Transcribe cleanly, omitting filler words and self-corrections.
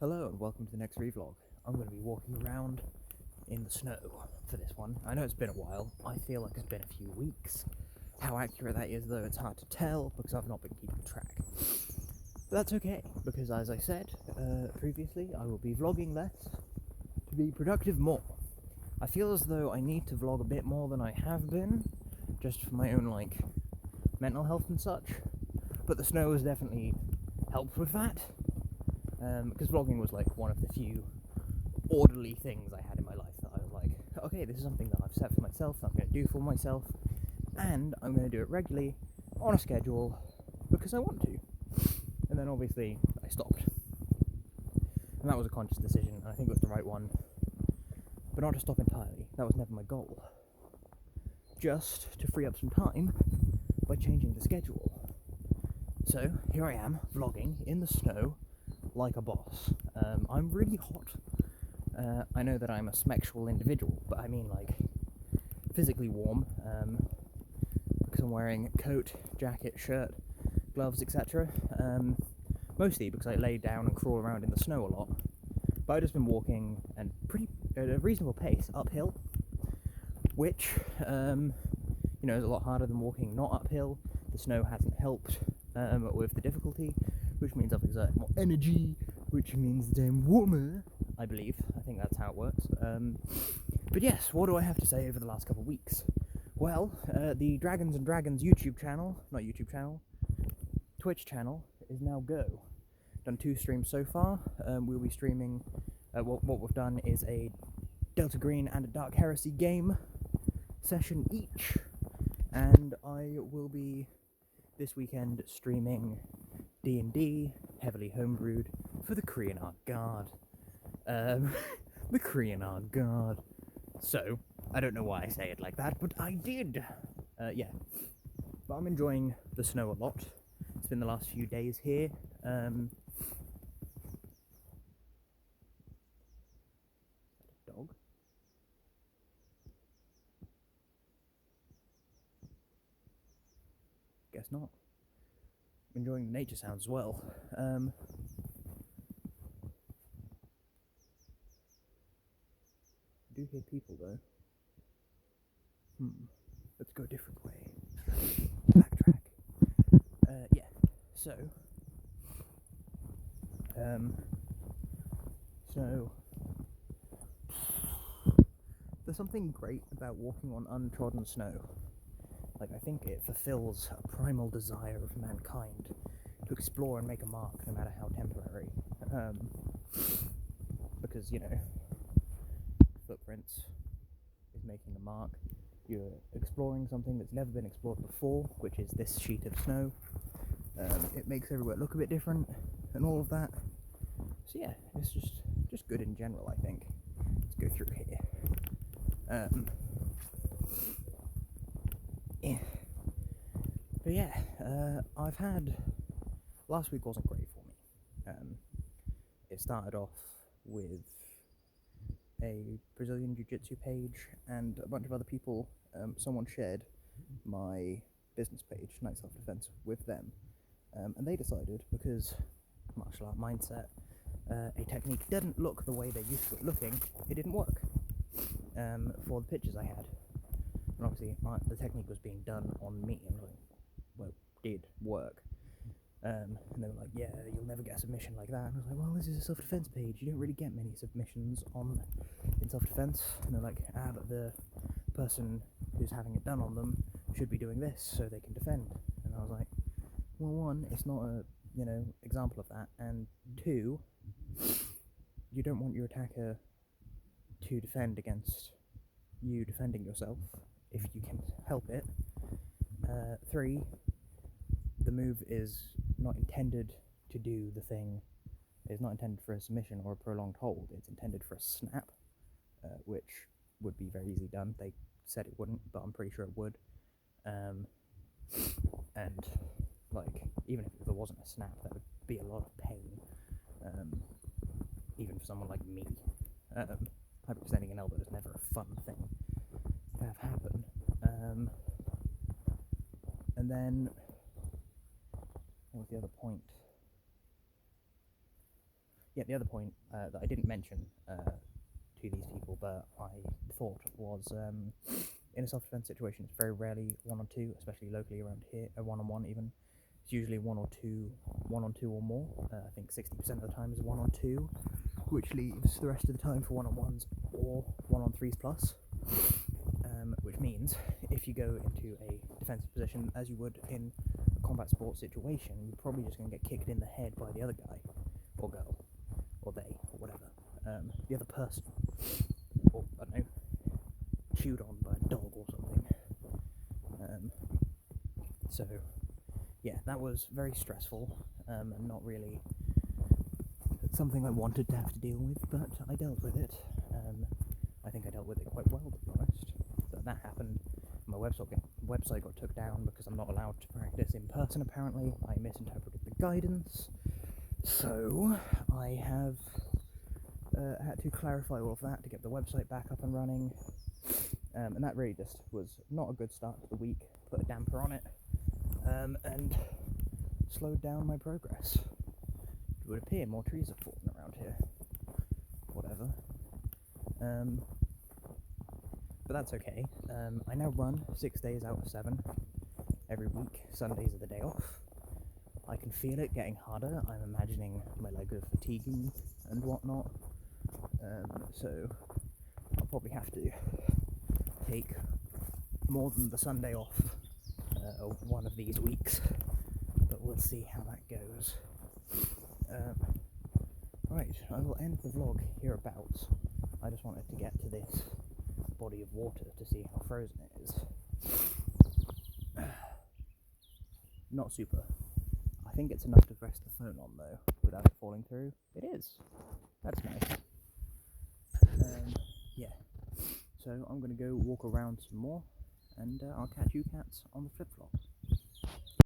Hello and welcome to the next ReeVlog. I'm going to be walking around in the snow for this one. I know it's been a while. I feel like it's been a few weeks. How accurate that is, though, it's hard to tell because I've not been keeping track. But that's okay, because as I said previously, I will be vlogging less to be productive more. I feel as though I need to vlog a bit more than I have been, just for my own, mental health and such. But the snow has definitely helped with that. Because vlogging was one of the few orderly things I had in my life that I was like, okay, this is something that I've set for myself, that I'm going to do for myself, and I'm going to do it regularly, on a schedule, because I want to. And then obviously I stopped. And that was a conscious decision, and I think it was the right one. But not to stop entirely, that was never my goal. Just to free up some time by changing the schedule. So, here I am, vlogging in the snow, like a boss. I'm really hot. I know that I'm a smexual individual, but I mean physically warm, because I'm wearing coat, jacket, shirt, gloves, etc. Mostly because I lay down and crawl around in the snow a lot. But I've just been walking at a reasonable pace uphill, which is a lot harder than walking not uphill. The snow hasn't helped with the difficulty, which means I've exerted more energy, which means that I'm warmer, I believe. I think that's how it works. But yes, what do I have to say over the last couple of weeks? Well, the Dragons and Dragons Twitch channel is now go. Done 2 streams so far. We'll be streaming, what we've done is a Delta Green and a Dark Heresy game session each, and I will be this weekend streaming D&D, heavily homebrewed, for the Korean Art Guard. The Korean Art Guard. So, I don't know why I say it like that, but I did. Yeah. But I'm enjoying the snow a lot. It's been the last few days here. Dog? Guess not. Enjoying the nature sounds as well. I do hear people though. Let's go a different way. Backtrack. Yeah. So, there's something great about walking on untrodden snow. I think it fulfills a primal desire of mankind to explore and make a mark, no matter how temporary. Because, footprints is making a mark. You're exploring something that's never been explored before, which is this sheet of snow. It makes everywhere look a bit different, and all of that. So yeah, it's just good in general, I think. Let's go through here. But yeah, I've had... Last week wasn't great for me. It started off with a Brazilian Jiu-Jitsu page and a bunch of other people. Someone shared my business page, Night Self-Defense, with them. And they decided, because martial art mindset, a technique didn't look the way they're used to it looking, it didn't work for the pictures I had. And obviously, the technique was being done on me, and did work. And they were like, yeah, you'll never get a submission like that. And I was like, well, this is a self-defense page. You don't really get many submissions in self-defense. And they're like, but the person who's having it done on them should be doing this so they can defend. And I was like, well, 1, it's not a, example of that. And 2, you don't want your attacker to defend against you defending yourself if you can help it. 3, the move is not intended to do the thing. It's not intended for a submission or a prolonged hold. It's intended for a snap, which would be very easily done. They said it wouldn't, but I'm pretty sure it would. And even if there wasn't a snap, that would be a lot of pain, even for someone like me. Hyperextending an elbow is never a fun thing to have happen. And then, what was the other point? yeah, the other point that I didn't mention to these people, but I thought was in a self-defense situation, it's very rarely 1-on-2, especially locally around here, a 1-on-1 even. It's usually 1-or-2, 1-on-2 or more. I think 60% of the time is 1-on-2, which leaves the rest of the time for 1-on-1s or 1-on-3s plus. Which means if you go into a defensive position as you would in a combat sports situation, you're probably just going to get kicked in the head by the other guy, or girl, or they, or whatever, the other person, or, I don't know, chewed on by a dog or something. So, yeah, that was very stressful, and not really something I wanted to have to deal with, but I dealt with it. I think I dealt with it quite well, to be honest. But that happened. My website got took down because I'm not allowed to practice in person, apparently. I misinterpreted the guidance. So, I have had to clarify all of that to get the website back up and running. And that really just was not a good start to the week. Put a damper on it. And slowed down my progress. It would appear more trees have fallen around here. Whatever. But that's okay. I now run 6 days out of 7 every week. Sundays are the day off. I can feel it getting harder. I'm imagining my legs are fatiguing and whatnot. So I'll probably have to take more than the Sunday off one of these weeks. But we'll see how that goes. Right, I will end the vlog hereabouts. I just wanted to get to this body of water to see how frozen it is. Not super. I think it's enough to rest the phone on though, without it falling through. It is. That's nice. Yeah. So I'm going to go walk around some more, and I'll catch you cats on the flip flop.